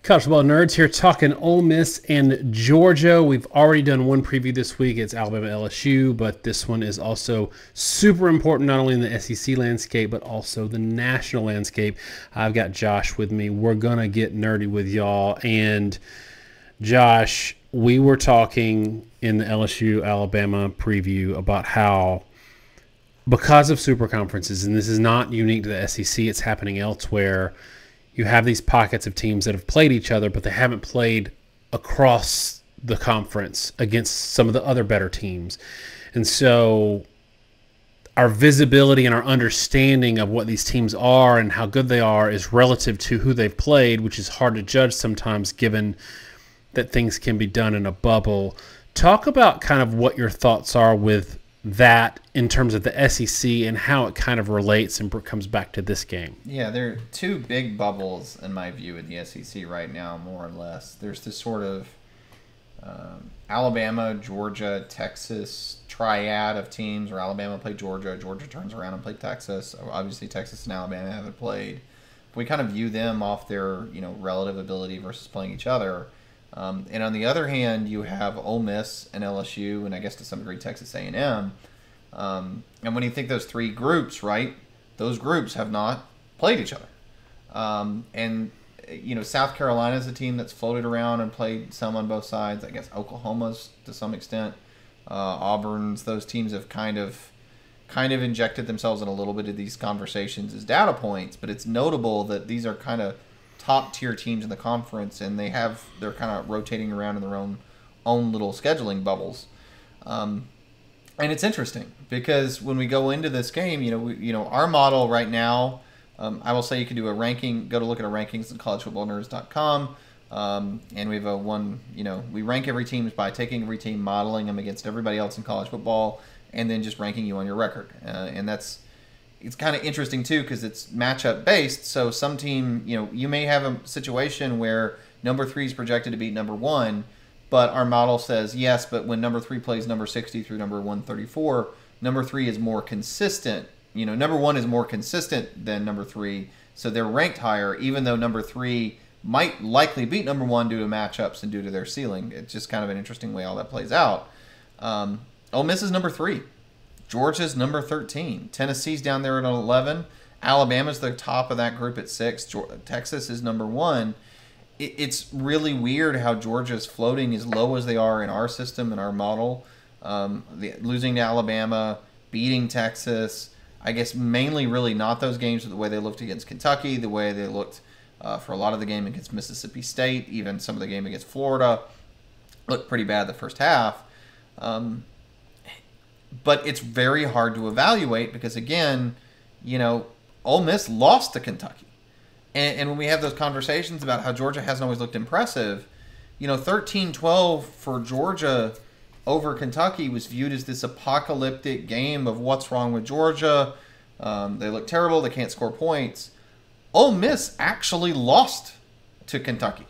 College football nerds here talking Ole Miss and Georgia. We've already done one preview this week. It's Alabama LSU, but this one is also super important, not only in the SEC landscape, but also the national landscape. I've got Josh with me. We're going to get nerdy with y'all. And Josh, we were talking in the LSU-Alabama preview about how because of super conferences, and this is not unique to the SEC, it's happening elsewhere, you have these pockets of teams that have played each other, but they haven't played across the conference against some of the other better teams. And so our visibility and our understanding of what these teams are and how good they are is relative to who they've played, which is hard to judge sometimes given that things can be done in a bubble. Talk about kind of what your thoughts are with that in terms of the SEC and how it kind of relates and comes back to this game. Yeah, there are two big bubbles in my view in the SEC right now, more or less. There's this sort of Alabama, Georgia, Texas triad of teams where Alabama played Georgia, Georgia turns around and played Texas. Obviously, Texas and Alabama haven't played. We kind of view them off their relative ability versus playing each other. And on the other hand, you have Ole Miss and LSU, and I guess to some degree Texas A&M. And when you think those three groups, right, those groups have not played each other. South Carolina is a team that's floated around and played some on both sides. I guess Oklahoma's to some extent. Auburn's, those teams have kind of injected themselves in a little bit of these conversations as data points. But it's notable that these are kind of top tier teams in the conference, and they're kind of rotating around in their own little scheduling bubbles. And it's interesting because when we go into this game, our model right now, I will say you can do a ranking, go to look at our rankings at collegefootballnerds.com. And we have we rank every team by taking every team, modeling them against everybody else in college football, and then just ranking you on your record. And it's kind of interesting too because it's matchup based. So some team, you may have a situation where number 3 is projected to beat number 1, but our model says yes, but when number 3 plays number 60 through number 134, number 3 is more consistent. Number 1 is more consistent than number 3, so they're ranked higher, even though number 3 might likely beat number 1 due to matchups and due to their ceiling. It's just kind of an interesting way all that plays out. Ole Miss is number 3. Georgia's number 13. Tennessee's down there at 11. Alabama's the top of that group at 6. Texas is number 1. It's really weird how Georgia's floating as low as they are in our system and our model. Losing to Alabama, beating Texas. I guess mainly really not those games, but the way they looked against Kentucky, the way they looked for a lot of the game against Mississippi State, even some of the game against Florida. Looked pretty bad the first half. But it's very hard to evaluate because, again, Ole Miss lost to Kentucky. And when we have those conversations about how Georgia hasn't always looked impressive, 13-12 for Georgia over Kentucky was viewed as this apocalyptic game of what's wrong with Georgia. They look terrible. They can't score points. Ole Miss actually lost to Kentucky.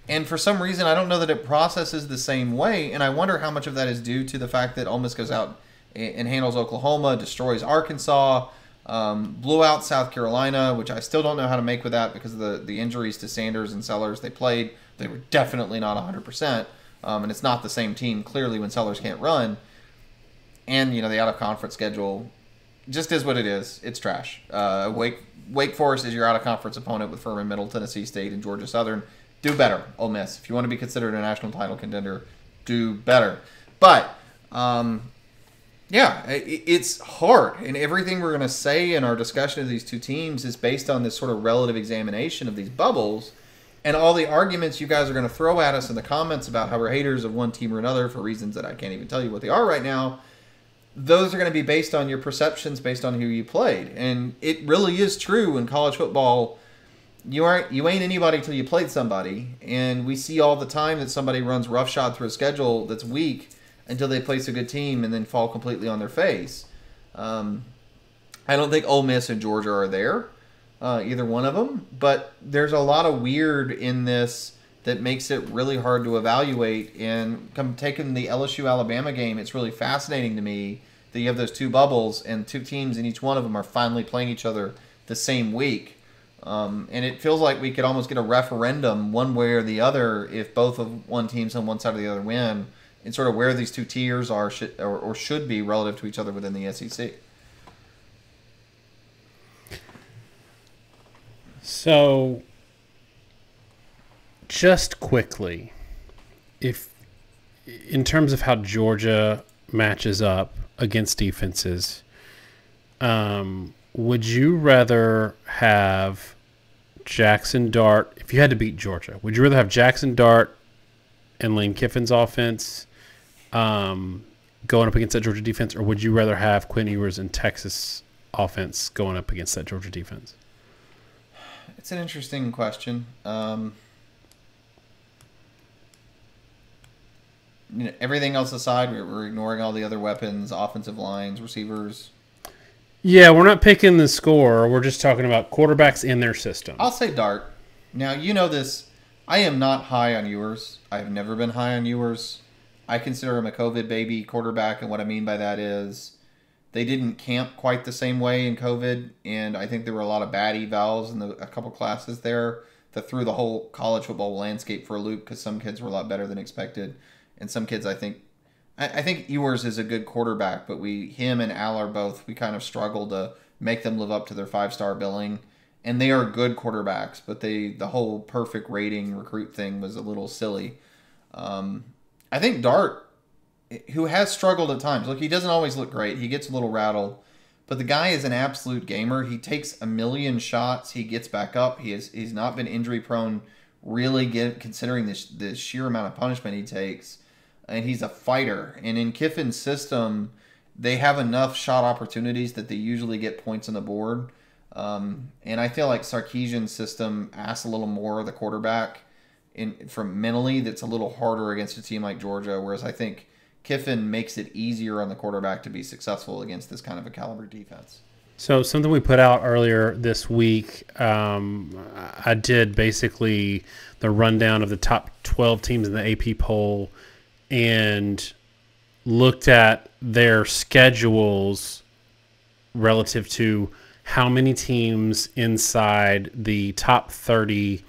And for some reason, I don't know that it processes the same way, and I wonder how much of that is due to the fact that Ole Miss goes out and handles Oklahoma, destroys Arkansas, blew out South Carolina, which I still don't know how to make with that because of the injuries to Sanders and Sellers they played. They were definitely not 100%, and it's not the same team, clearly, when Sellers can't run. And, the out-of-conference schedule just is what it is. It's trash. Wake Forest is your out-of-conference opponent with Furman, Middle Tennessee State, and Georgia Southern. Do better, Ole Miss. If you want to be considered a national title contender, do better. But, it's hard. And everything we're going to say in our discussion of these two teams is based on this sort of relative examination of these bubbles. And all the arguments you guys are going to throw at us in the comments about how we're haters of one team or another for reasons that I can't even tell you what they are right now, those are going to be based on your perceptions, based on who you played. And it really is true in college football. You ain't anybody till you played somebody, and we see all the time that somebody runs roughshod through a schedule that's weak until they place a good team and then fall completely on their face. I don't think Ole Miss and Georgia are there, either one of them, but there's a lot of weird in this that makes it really hard to evaluate. And taking the LSU-Alabama game, it's really fascinating to me that that you have those two bubbles and two teams in each one of them are finally playing each other the same week. And it feels like we could almost get a referendum one way or the other if both of one teams on one side or the other win, and sort of where these two tiers are or should be relative to each other within the SEC. So, just quickly, if in terms of how Georgia matches up against defenses, would you rather have Jaxon Dart, if you had to beat Georgia, would you rather have Jaxon Dart and Lane Kiffin's offense going up against that Georgia defense, or would you rather have Quinn Ewers and Texas offense going up against that Georgia defense? It's an interesting question. Everything else aside, we're ignoring all the other weapons, offensive lines, receivers. Yeah, we're not picking the score. We're just talking about quarterbacks in their system. I'll say Dart. Now, you know this. I am not high on Ewers. I've never been high on Ewers. I consider him a COVID baby quarterback, and what I mean by that is they didn't camp quite the same way in COVID, and I think there were a lot of bad evals in a couple classes there that threw the whole college football landscape for a loop because some kids were a lot better than expected, and some kids I think Ewers is a good quarterback, but him and Aller both, we kind of struggled to make them live up to their 5-star billing. And they are good quarterbacks, but the whole perfect rating recruit thing was a little silly. I think Dart, who has struggled at times, look, he doesn't always look great. He gets a little rattled, but the guy is an absolute gamer. He takes a million shots. He gets back up. He's not been injury prone, really considering the sheer amount of punishment he takes. And he's a fighter. And in Kiffin's system, they have enough shot opportunities that they usually get points on the board. And I feel like Sarkisian's system asks a little more of the quarterback from mentally. That's a little harder against a team like Georgia, whereas I think Kiffin makes it easier on the quarterback to be successful against this kind of a caliber defense. So something we put out earlier this week, I did basically the rundown of the top 12 teams in the AP poll and looked at their schedules relative to how many teams inside the top 30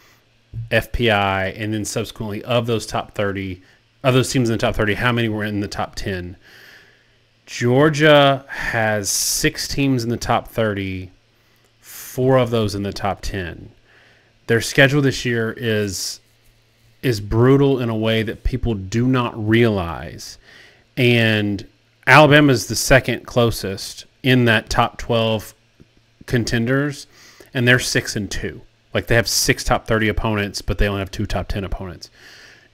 FPI, and then subsequently of those teams in the top 30, how many were in the top 10. Georgia has 6 teams in the top 30, 4 of those in the top 10. Their schedule this year is brutal in a way that people do not realize. And Alabama is the second closest in that top 12 contenders, and they're 6-2. Like, they have 6 top 30 opponents, but they only have 2 top 10 opponents.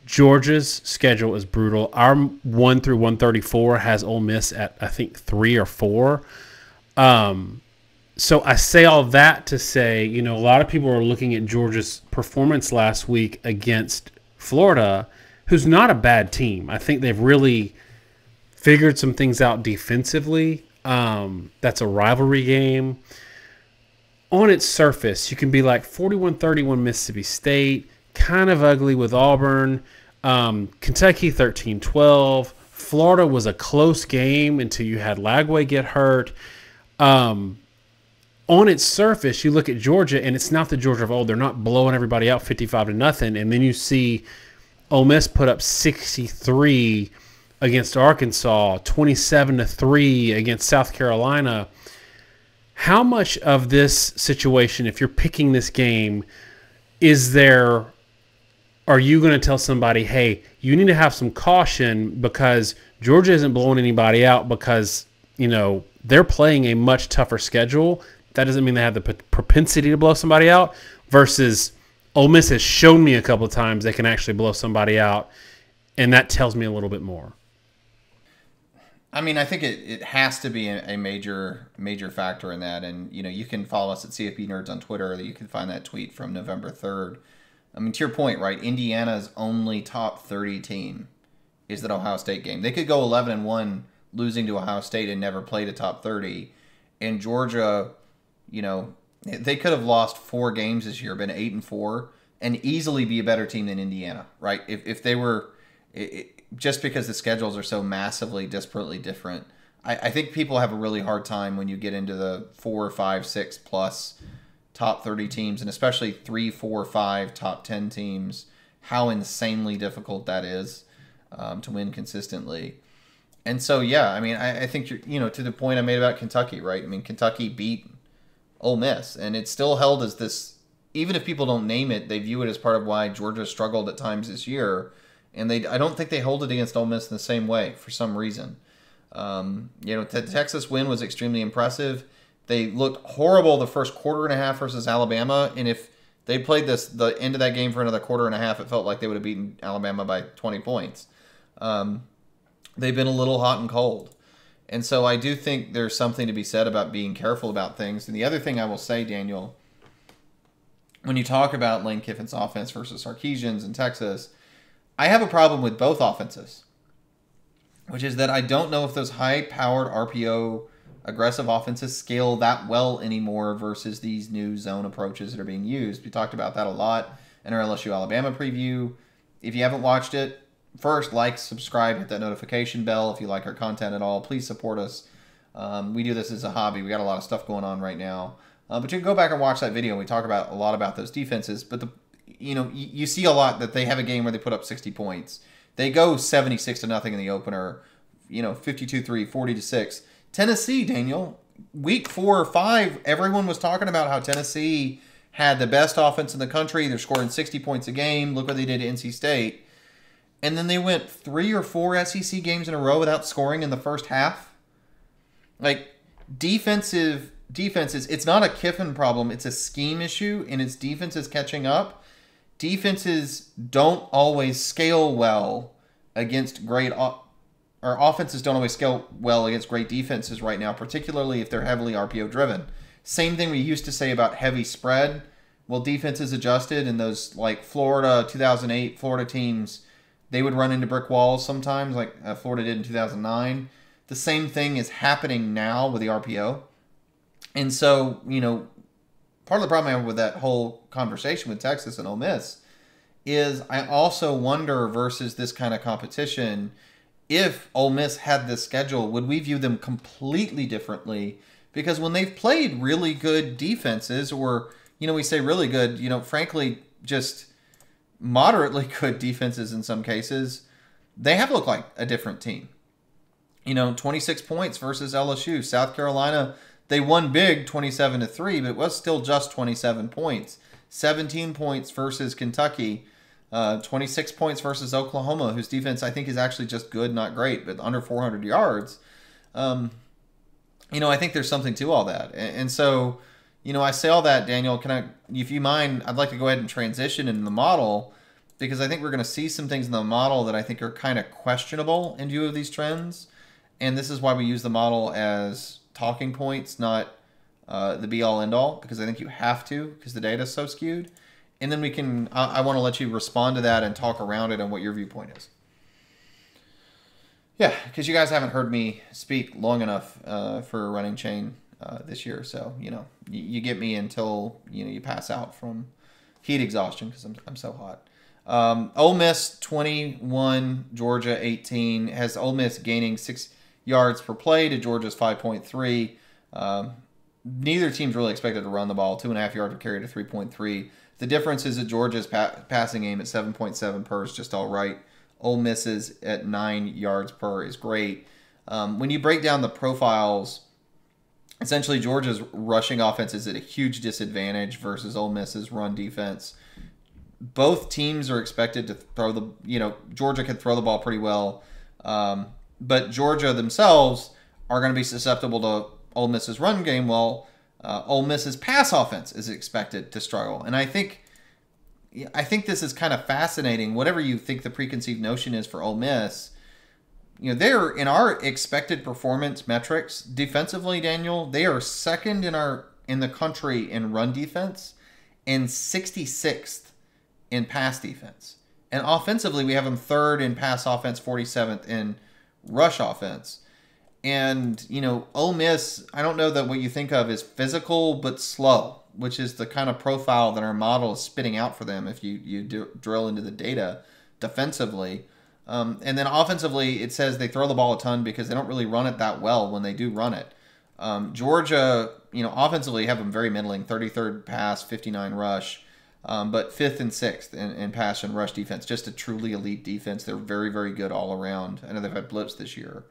Georgia's schedule is brutal. Our 1 through 134 has Ole Miss at, I think, 3 or 4. So I say all that to say, a lot of people are looking at Georgia's performance last week against Florida, who's not a bad team. I think they've really figured some things out defensively. That's a rivalry game. On its surface, you can be like 41-31 Mississippi State, kind of ugly with Auburn. Kentucky 13-12. Florida was a close game until you had Lagway get hurt. On its surface, you look at Georgia, and it's not the Georgia of old. They're not blowing everybody out 55-0. And then you see Ole Miss put up 63 against Arkansas, 27-3 against South Carolina. How much of this situation, if you're picking this game, are you going to tell somebody, hey, you need to have some caution because Georgia isn't blowing anybody out because, they're playing a much tougher schedule. That doesn't mean they have the propensity to blow somebody out, versus Ole Miss has shown me a couple of times they can actually blow somebody out, and that tells me a little bit more. I mean, I think it has to be a major factor in that. And, you can follow us at CFB Nerds on Twitter. You can find that tweet from November 3rd. I mean, to your point, right, Indiana's only top 30 team is that Ohio State game. They could go 11-1 losing to Ohio State and never played a top 30. And Georgia, they could have lost 4 games this year, been 8-4, and easily be a better team than Indiana, right? If they were... just because the schedules are so massively, disparately different, I think people have a really hard time when you get into the 4, 5, 6 plus top 30 teams, and especially 3, 4, 5 top 10 teams, how insanely difficult that is to win consistently. And so, yeah, I mean, I think, to the point I made about Kentucky, right? I mean, Kentucky beat Ole Miss, and it's still held as this, even if people don't name it, they view it as part of why Georgia struggled at times this year. And I don't think they hold it against Ole Miss in the same way for some reason. The Texas win was extremely impressive. They looked horrible the first quarter and a half versus Alabama, and if they played the end of that game for another quarter and a half, it felt like they would have beaten Alabama by 20 points. They've been a little hot and cold. And so I do think there's something to be said about being careful about things. And the other thing I will say, Daniel, when you talk about Lane Kiffin's offense versus Sarkisian's in Texas, I have a problem with both offenses, which is that I don't know if those high-powered RPO aggressive offenses scale that well anymore versus these new zone approaches that are being used. We talked about that a lot in our LSU Alabama preview. If you haven't watched it, first, like, subscribe, hit that notification bell. If you like our content at all, please support us. We do this as a hobby. We got a lot of stuff going on right now. But you can go back and watch that video. We talk about a lot about those defenses. But you see a lot that they have a game where they put up 60 points. They go 76-0 in the opener. 52-3, 40-6. Tennessee, Daniel, week 4 or 5, everyone was talking about how Tennessee had the best offense in the country. They're scoring 60 points a game. Look what they did to NC State. And then they went 3 or 4 SEC games in a row without scoring in the first half. Like, defenses, it's not a Kiffin problem. It's a scheme issue, and it's defenses catching up. Defenses don't always scale well against or offenses don't always scale well against great defenses right now, particularly if they're heavily RPO driven. Same thing we used to say about heavy spread. Well, defenses adjusted, and those like Florida 2008 Florida teams, they would run into brick walls sometimes, like Florida did in 2009. The same thing is happening now with the RPO. And so, part of the problem I have with that whole conversation with Texas and Ole Miss is I also wonder, versus this kind of competition, if Ole Miss had this schedule, would we view them completely differently? Because when they've played really good defenses, or, we say really good, frankly, just moderately good defenses in some cases, they have looked like a different team. 26 points versus LSU. South Carolina, they won big 27-3, but it was still just 27 points. 17 points versus Kentucky. 26 points versus Oklahoma, whose defense I think is actually just good, not great, but under 400 yards. I think there's something to all that. And so, I say all that, Daniel, if you mind, I'd like to go ahead and transition into the model, because I think we're going to see some things in the model that I think are kind of questionable in view of these trends. And this is why we use the model as talking points, not the be-all, end-all, because I think you have to, because the data is so skewed. And then I want to let you respond to that and talk around it and what your viewpoint is. Yeah, because you guys haven't heard me speak long enough for a running chain this year. So, you get me until, you pass out from heat exhaustion, because I'm so hot. Ole Miss 21, Georgia 18. Has Ole Miss gaining 6 yards per play to Georgia's 5.3. Neither team's really expected to run the ball. 2.5 yards per carry to 3.3. The difference is that Georgia's passing game at 7.7 per is just all right. Ole Miss's at 9 yards per is great. When you break down the profiles, essentially Georgia's rushing offense is at a huge disadvantage versus Ole Miss's run defense. Both teams are expected to throw Georgia can throw the ball pretty well, but Georgia themselves are going to be susceptible to Ole Miss's run game, while Ole Miss's pass offense is expected to struggle. And I think this is kind of fascinating. Whatever you think the preconceived notion is for Ole Miss, they're in our expected performance metrics defensively, Daniel. They are second in the country in run defense and 66th in pass defense. And offensively, we have them third in pass offense, 47th in rush offense. And, Ole Miss, I don't know that what you think of is physical but slow, which is the kind of profile that our model is spitting out for them if you drill into the data defensively. And then offensively, it says they throw the ball a ton because they don't really run it that well when they do run it. Georgia, offensively have them very middling, 33rd pass, 59 rush, but 5th and 6th in pass and rush defense. Just a truly elite defense. They're very, very good all around. I know they've had blips this year.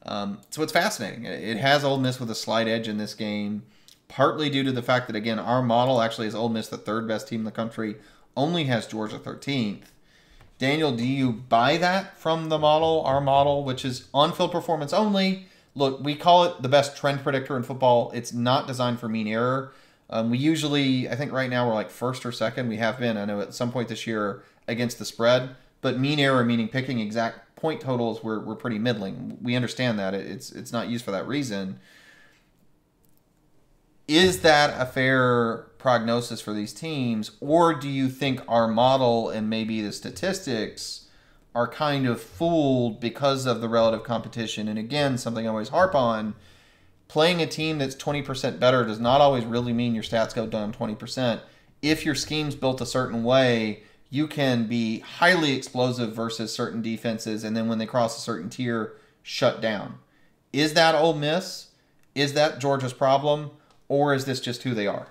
So it's fascinating. It has Ole Miss with a slight edge in this game, partly due to the fact that, again, our model actually is Ole Miss, the 3rd best team in the country, only has Georgia 13th. Daniel, do you buy that from the model, our model, which is on-field performance only? Look, we call it the best trend predictor in football. It's not designed for mean error. We usually, I think right now we're like 1st or 2nd. We have been, I know at some point this year, against the spread. But mean error, meaning picking exact point totals, we're pretty middling. We understand that. It's not used for that reason. Is that a fair prognosis for these teams, or do you think our model and maybe the statistics are kind of fooled because of the relative competition? And again, something I always harp on, playing a team that's 20% better does not always really mean your stats go down 20%. If your scheme's built a certain way, you can be highly explosive versus certain defenses, and then when they cross a certain tier, shut down. Is that Ole Miss? Is that Georgia's problem? Or is this just who they are?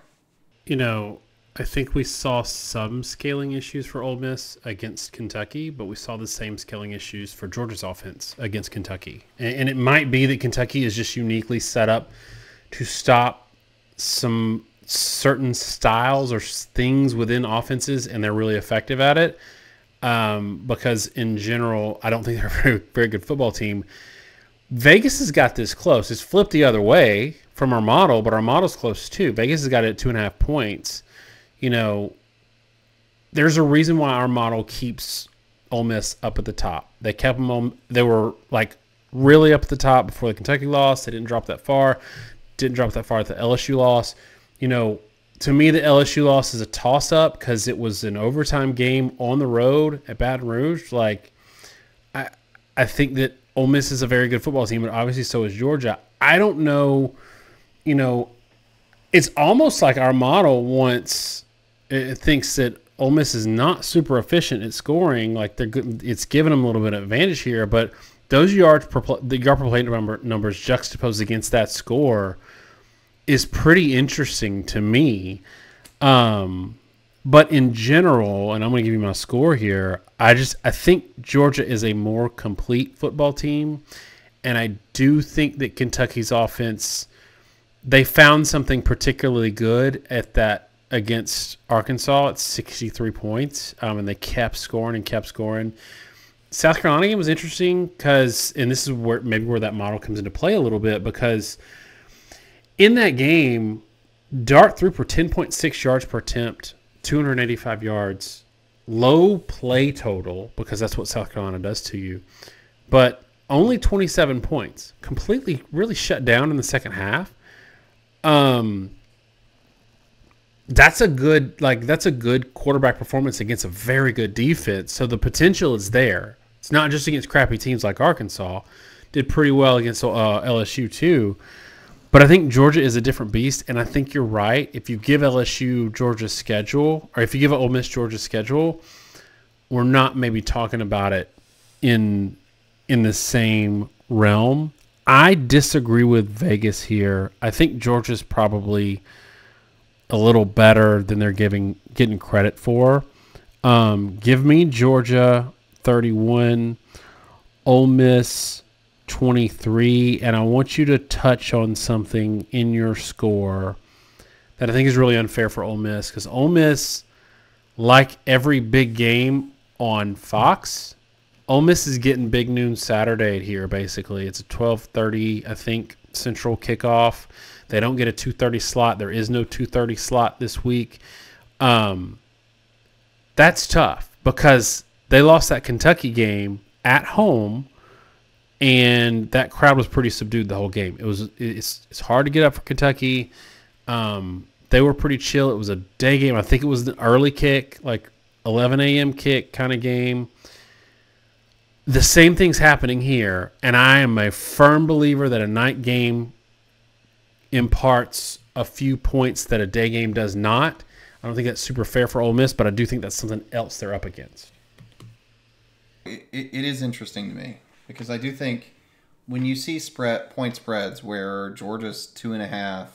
I think we saw some scaling issues for Ole Miss against Kentucky, but we saw the same scaling issues for Georgia's offense against Kentucky. And it might be that Kentucky is just uniquely set up to stop some certain styles or things within offenses, and they're really effective at it. Because in general, I don't think they're a very, very good football team. Vegas has got this close. It's flipped the other way from our model, but our model's close too. Vegas has got it at 2.5 points. There's a reason why our model keeps Ole Miss up at the top. They kept them on. They were like really up at the top before the Kentucky loss. They didn't drop that far. Didn't drop that far at the LSU loss. To me, the LSU loss is a toss-up because it was an overtime game on the road at Baton Rouge. I think that Ole Miss is a very good football team, but obviously so is Georgia. I don't know, it's almost like our model thinks that Ole Miss is not super efficient at scoring. Like it's giving them a little bit of advantage here, but those yard per play numbers juxtaposed against that score is pretty interesting to me. But in general, and I'm going to give you my score here, I think Georgia is a more complete football team, and I do think that Kentucky's offense, they found something particularly good at that against Arkansas at 63 points, and they kept scoring and kept scoring. South Carolina game was interesting because, and this is where that model comes into play a little bit, because in that game, Dart threw for 10.6 yards per attempt, 285 yards, low play total, because that's what South Carolina does to you, but only 27 points. Completely, really shut down in the second half. That's a good quarterback performance against a very good defense. So the potential is there. It's not just against crappy teams like Arkansas. Did pretty well against LSU too. But I think Georgia is a different beast, and I think you're right. If you give LSU Georgia's schedule, or if you give Ole Miss Georgia's schedule, we're not maybe talking about it in the same realm. I disagree with Vegas here. I think Georgia's probably a little better than they're getting credit for. Give me Georgia 31, Ole Miss 23, and I want you to touch on something in your score that I think is really unfair for Ole Miss, because Ole Miss, like every big game on Fox, Ole Miss is getting big noon Saturday here, basically. It's a 12:30, I think, Central kickoff. They don't get a 2:30 slot. There is no 2:30 slot this week. That's tough because they lost that Kentucky game at home, and that crowd was pretty subdued the whole game. It's hard to get up for Kentucky. They were pretty chill. It was a day game. I think it was an early kick, like 11 a.m. kick kind of game. The same thing's happening here, and I am a firm believer that a night game imparts a few points that a day game does not. I don't think that's super fair for Ole Miss, but I do think that's something else they're up against. It is interesting to me because I do think when you see point spreads where Georgia's 2.5,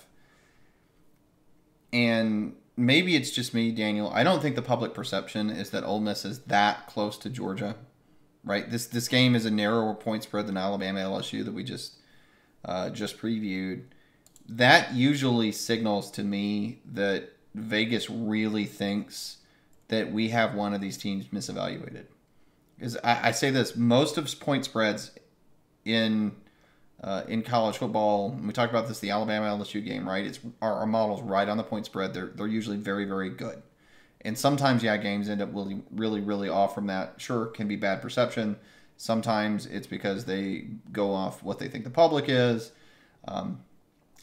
and maybe it's just me, Daniel, I don't think the public perception is that Ole Miss is that close to Georgia, right? This game is a narrower point spread than Alabama LSU that we just previewed. That usually signals to me that Vegas really thinks that we have one of these teams misevaluated. Because I say this, most of point spreads in college football, and we talked about this, the Alabama LSU game, right? It's our model's right on the point spread. They're usually very, very good. And sometimes, games end up really, really, really off from that. Sure, it can be bad perception. Sometimes it's because they go off what they think the public is.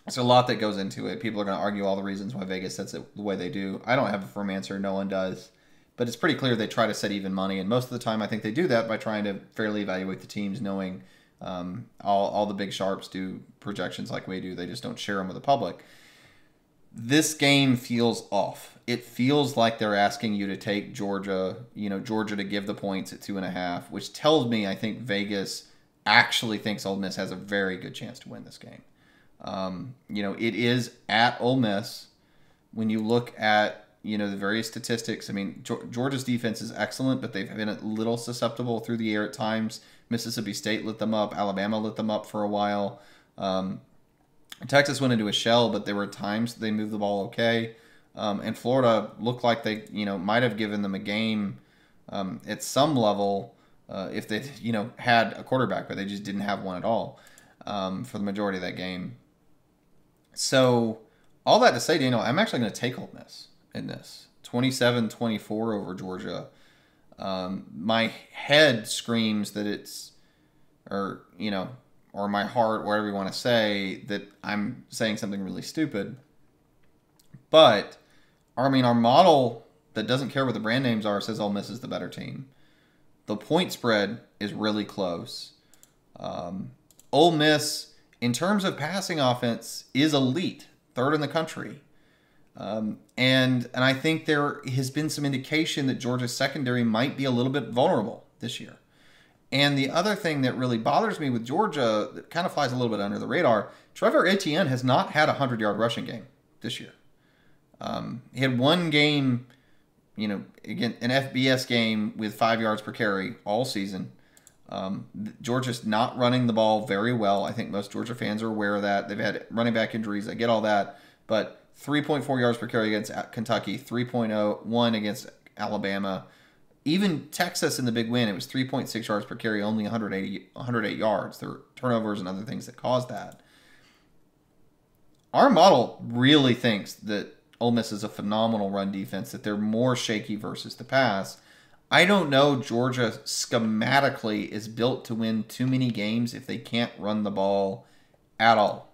There's a lot that goes into it. People are going to argue all the reasons why Vegas sets it the way they do. I don't have a firm answer. No one does. But it's pretty clear they try to set even money. And most of the time, I think they do that by trying to fairly evaluate the teams, knowing all the big sharps do projections like we do. They just don't share them with the public. This game feels off. It feels like they're asking you to take Georgia, Georgia to give the points at 2.5, which tells me I think Vegas actually thinks Ole Miss has a very good chance to win this game. It is at Ole Miss. When you look at, the various statistics, I mean, Georgia's defense is excellent, but they've been a little susceptible through the air at times. Mississippi State lit them up. Alabama lit them up for a while. Texas went into a shell, but there were times they moved the ball okay. And Florida looked like they, might have given them a game at some level if they, had a quarterback, but they just didn't have one at all for the majority of that game. So all that to say, Daniel, I'm actually going to take Ole Miss in this. 27-24 over Georgia. My head screams that it's, or my heart, whatever you want to say, that I'm saying something really stupid. But, our model that doesn't care what the brand names are says Ole Miss is the better team. The point spread is really close. Ole Miss, in terms of passing offense, is elite, third in the country. And I think there has been some indication that Georgia's secondary might be a little bit vulnerable this year. And the other thing that really bothers me with Georgia, that kind of flies a little bit under the radar, Trevor Etienne has not had a 100-yard rushing game this year. He had one game, again, an FBS game with 5 yards per carry all season. Georgia's not running the ball very well. I think most Georgia fans are aware of that. They've had running back injuries. I get all that. But 3.4 yards per carry against Kentucky, 3.01 against Alabama. Even Texas in the big win, it was 3.6 yards per carry, only 108 yards. There were turnovers and other things that caused that. Our model really thinks that Ole Miss is a phenomenal run defense, that they're more shaky versus the pass. I don't know Georgia schematically is built to win too many games if they can't run the ball at all.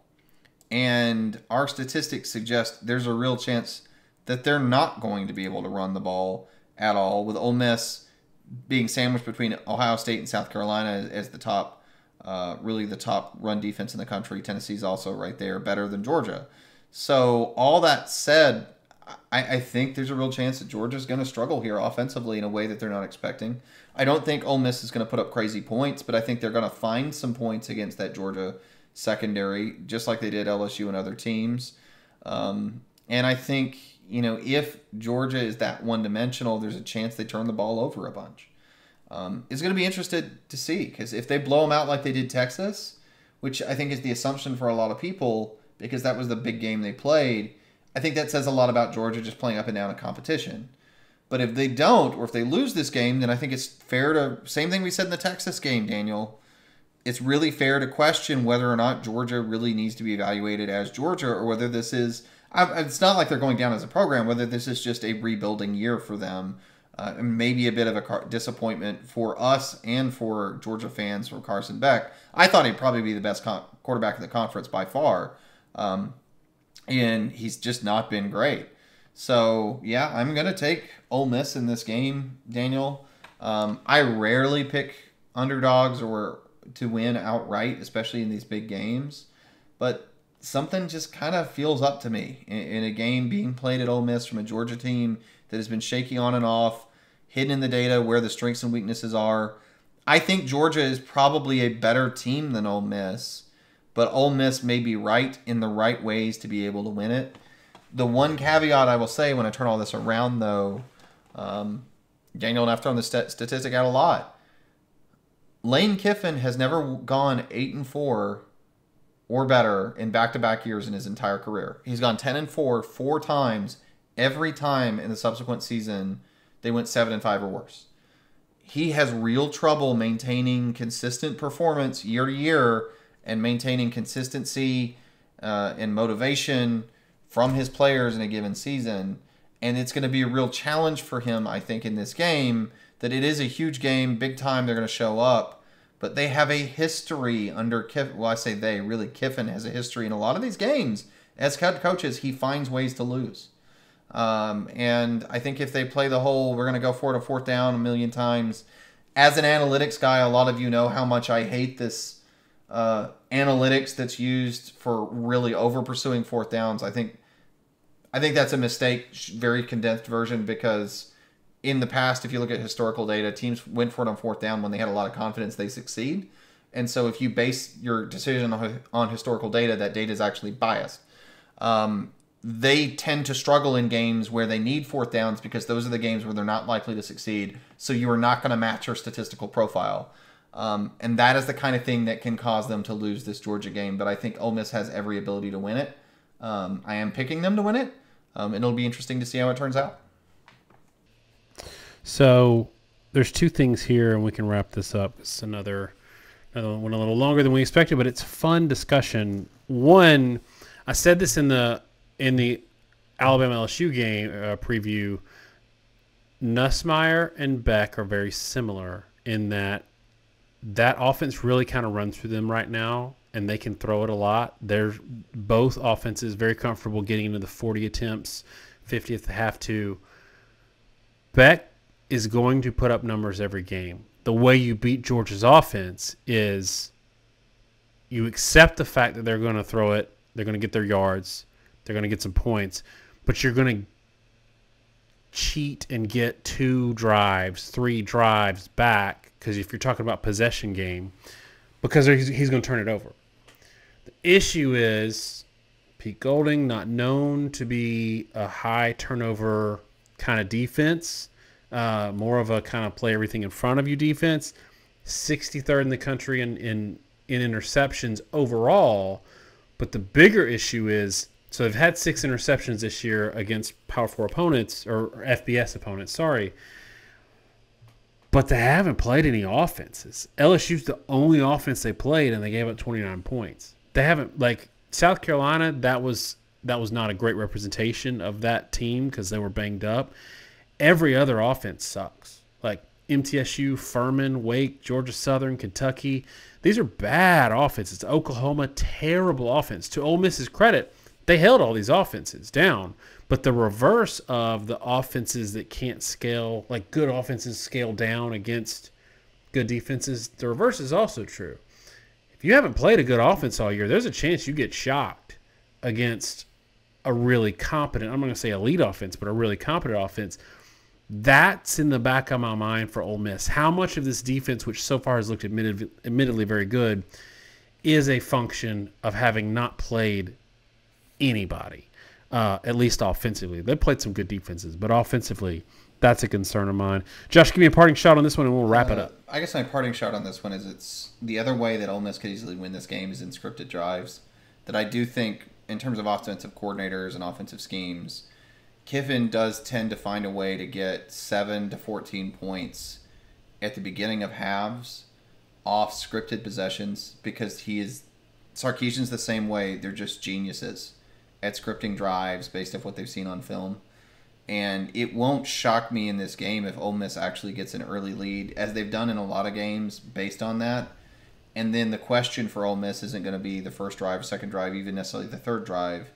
And our statistics suggest there's a real chance that they're not going to be able to run the ball at all, with Ole Miss being sandwiched between Ohio State and South Carolina as the top, really the top run defense in the country. Tennessee's also right there, better than Georgia. So all that said, I think there's a real chance that Georgia's going to struggle here offensively in a way that they're not expecting. I don't think Ole Miss is going to put up crazy points, but I think they're going to find some points against that Georgia secondary, just like they did LSU and other teams. And I think, if Georgia is that one-dimensional, there's a chance they turn the ball over a bunch. It's going to be interested to see, because if they blow them out like they did Texas, which I think is the assumption for a lot of people, because that was the big game they played, I think that says a lot about Georgia just playing up and down in competition. But if they don't, or if they lose this game, then I think it's fair to, same thing we said in the Texas game, Daniel, it's really fair to question whether or not Georgia really needs to be evaluated as Georgia, or whether this is, it's not like they're going down as a program, whether this is just a rebuilding year for them, and maybe a bit of a disappointment for us and for Georgia fans for Carson Beck. I thought he'd probably be the best quarterback in the conference by far, and he's just not been great. So, yeah, I'm going to take Ole Miss in this game, Daniel. I rarely pick underdogs or to win outright, especially in these big games. But something just kind of feels up to me in a game being played at Ole Miss from a Georgia team that has been shaky on and off, hidden in the data where the strengths and weaknesses are. I think Georgia is probably a better team than Ole Miss, but Ole Miss may be right in the right ways to be able to win it. The one caveat I will say when I turn all this around, though, Daniel and I've thrown the statistic out a lot. Lane Kiffin has never gone 8-4 or better in back-to-back years in his entire career. He's gone 10-4 4 times. Every time in the subsequent season, they went 7-5 or worse. He has real trouble maintaining consistent performance year to year and maintaining consistency and motivation from his players in a given season. And it's going to be a real challenge for him, I think, in this game, that it is a huge game, big time, they're going to show up. But they have a history under Kiffin. Well, I say they, really Kiffin has a history in a lot of these games. As head coaches, he finds ways to lose. And I think if they play the whole, we're going to go for it a fourth down a million times. As an analytics guy, a lot of you know how much I hate this analytics that's used for really over pursuing fourth downs. I think that's a mistake, very condensed version, because in the past, if you look at historical data, teams went for it on fourth down when they had a lot of confidence they succeed. And so if you base your decision on historical data, that data is actually biased. They tend to struggle in games where they need fourth downs because those are the games where they're not likely to succeed. So you are not going to match your statistical profile. And that is the kind of thing that can cause them to lose this Georgia game. But I think Ole Miss has every ability to win it. I am picking them to win it. And it'll be interesting to see how it turns out. So there's two things here, and we can wrap this up. It's another one a little longer than we expected, but it's fun discussion. One, I said this in the Alabama LSU game preview. Nussmeier and Beck are very similar in that offense really kind of runs through them right now, and they can throw it a lot. They're both offenses very comfortable getting into the 40 attempts, 50 at the half to. Beck is going to put up numbers every game. The way you beat Georgia's offense is you accept the fact that they're going to throw it, they're going to get their yards, they're going to get some points, but you're going to cheat and get 2 drives, 3 drives back, because if you're talking about possession game, because he's going to turn it over. The issue is Pete Golding, not known to be a high turnover kind of defense, more of a kind of play everything in front of you defense. 63rd in the country in interceptions overall. But the bigger issue is, so they've had 6 interceptions this year against Power 4 opponents, or FBS opponents, sorry. But they haven't played any offenses. LSU's the only offense they played, and they gave up 29 points. They haven't, like South Carolina, that was not a great representation of that team because they were banged up. Every other offense sucks. Like MTSU, Furman, Wake, Georgia Southern, Kentucky. These are bad offenses. Oklahoma, terrible offense. To Ole Miss's credit, they held all these offenses down. But the reverse of the offenses that can't scale, like good offenses scale down against good defenses, the reverse is also true. If you haven't played a good offense all year, there's a chance you get shocked against a really competent, I'm not going to say elite offense, but a really competent offense. That's in the back of my mind for Ole Miss. How much of this defense, which so far has looked admittedly very good, is a function of having not played anybody, at least offensively. They've played some good defenses, but offensively, that's a concern of mine. Josh, give me a parting shot on this one, and we'll wrap it up. I guess my parting shot on this one is it's the other way that Ole Miss could easily win this game is in scripted drives. That I do think, in terms of offensive coordinators and offensive schemes, Kiffin does tend to find a way to get 7 to 14 points at the beginning of halves off scripted possessions because Sarkisian's the same way. They're just geniuses at scripting drives based off what they've seen on film. And it won't shock me in this game if Ole Miss actually gets an early lead, as they've done in a lot of games based on that. And then the question for Ole Miss isn't going to be the first drive, second drive, even necessarily the third drive.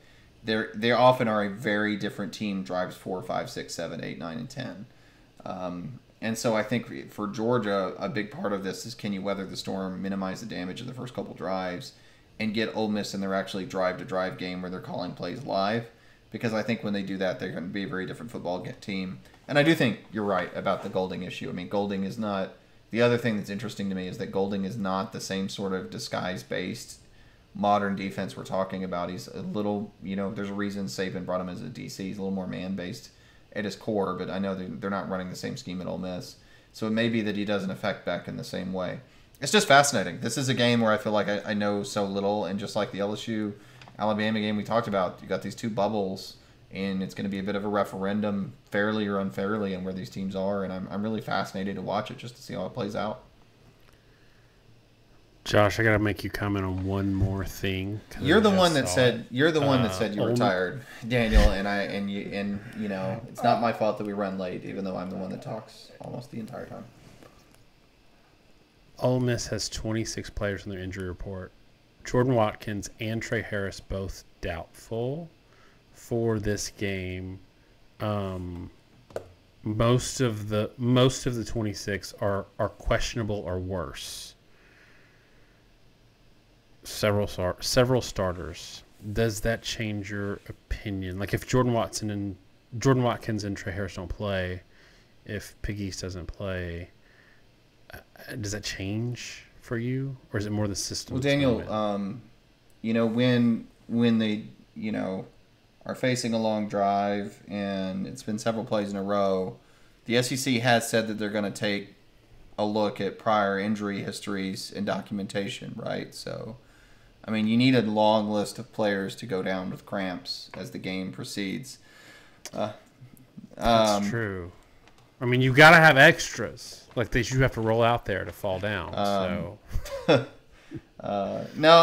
They often are a very different team, drives 4, 5, 6, 7, 8, 9, and 10. And so I think for Georgia, a big part of this is can you weather the storm, minimize the damage of the first couple drives, and get Ole Miss in their actually drive-to-drive game where they're calling plays live. Because I think when they do that, they're going to be a very different football team. And I do think you're right about the Golding issue. I mean, Golding is not The other thing that's interesting to me is that Golding is not the same sort of disguise-based modern defense we're talking about. He's a little, there's a reason Saban brought him as a DC. He's a little more man-based at his core, but I know they're not running the same scheme at Ole Miss. So it may be that he doesn't affect Beck in the same way. It's just fascinating. This is a game where I feel like I know so little, and just like the LSU-Alabama game we talked about, you got these two bubbles, and it's going to be a bit of a referendum, fairly or unfairly, on where these teams are, and I'm really fascinated to watch it just to see how it plays out. Josh, I got to make you comment on one more thing. You're the one that said you were tired, Daniel, and it's not my fault that we run late, even though I'm the one that talks almost the entire time. Ole Miss has 26 players in their injury report. Jordan Watkins and Trey Harris both doubtful for this game. Most of the 26 are questionable or worse. Several starters. Does that change your opinion? Like if Jordan Watkins and Trey Harris don't play, if Pig East doesn't play, does that change for you, or is it more the system? Well, Daniel, when they are facing a long drive and it's been several plays in a row, the SEC has said that they're going to take a look at prior injury histories and documentation, right? So, I mean, you need a long list of players to go down with cramps as the game proceeds. That's true. I mean, you got to have extras. Like you have to roll out there to fall down. No,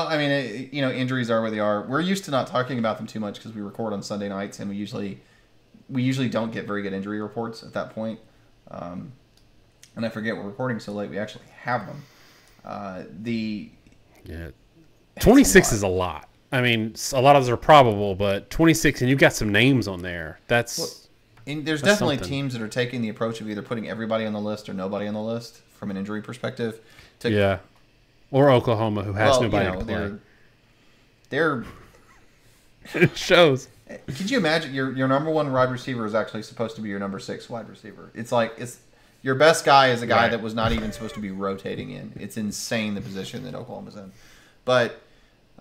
I mean, injuries are where they are. We're used to not talking about them too much because we record on Sunday nights, and we usually don't get very good injury reports at that point. And I forget we're recording so late. We actually have them. 26 is a lot. I mean, a lot of those are probable, but 26, and you've got some names on there. There's definitely teams that are taking the approach of either putting everybody on the list or nobody on the list from an injury perspective. Or Oklahoma, who has nobody to play. They're it shows. Could you imagine your number one wide receiver is actually supposed to be your number 6 wide receiver? It's your best guy is a guy that was not even supposed to be rotating in. It's insane the position that Oklahoma's in. But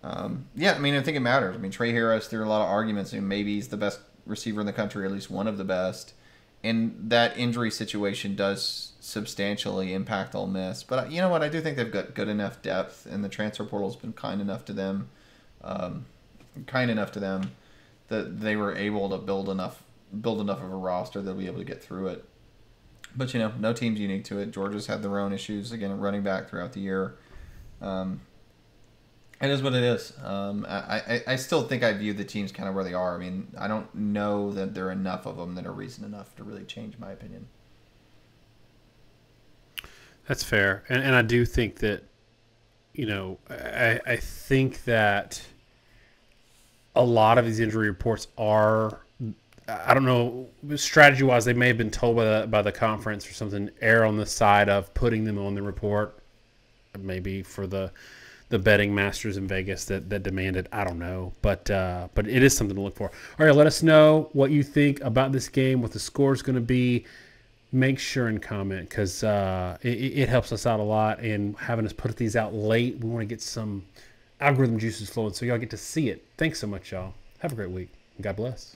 I think it matters. I mean, Trey Harris, there are a lot of arguments. Maybe he's the best receiver in the country, or at least one of the best. And that injury situation does substantially impact Ole Miss. But you know what? I do think they've got good enough depth, and the transfer portal's been kind enough to them that they were able to build enough of a roster they'll be able to get through it. But no team's unique to it. Georgia's had their own issues, again, at running back throughout the year. It is what it is. I still think I view the teams kind of where they are. I mean, I don't know that there are enough of them that are reason enough to really change my opinion. That's fair. And I do think that, I think that a lot of these injury reports are, I don't know, strategy-wise, they may have been told by the conference or something, err on the side of putting them on the report, maybe for the betting masters in Vegas that demanded. I don't know, but it is something to look for. All right, let us know what you think about this game, what the score is going to be. Make sure and comment, because it helps us out a lot. And having us put these out late, we want to get some algorithm juices flowing so y'all get to see it. Thanks so much, y'all. Have a great week. God bless.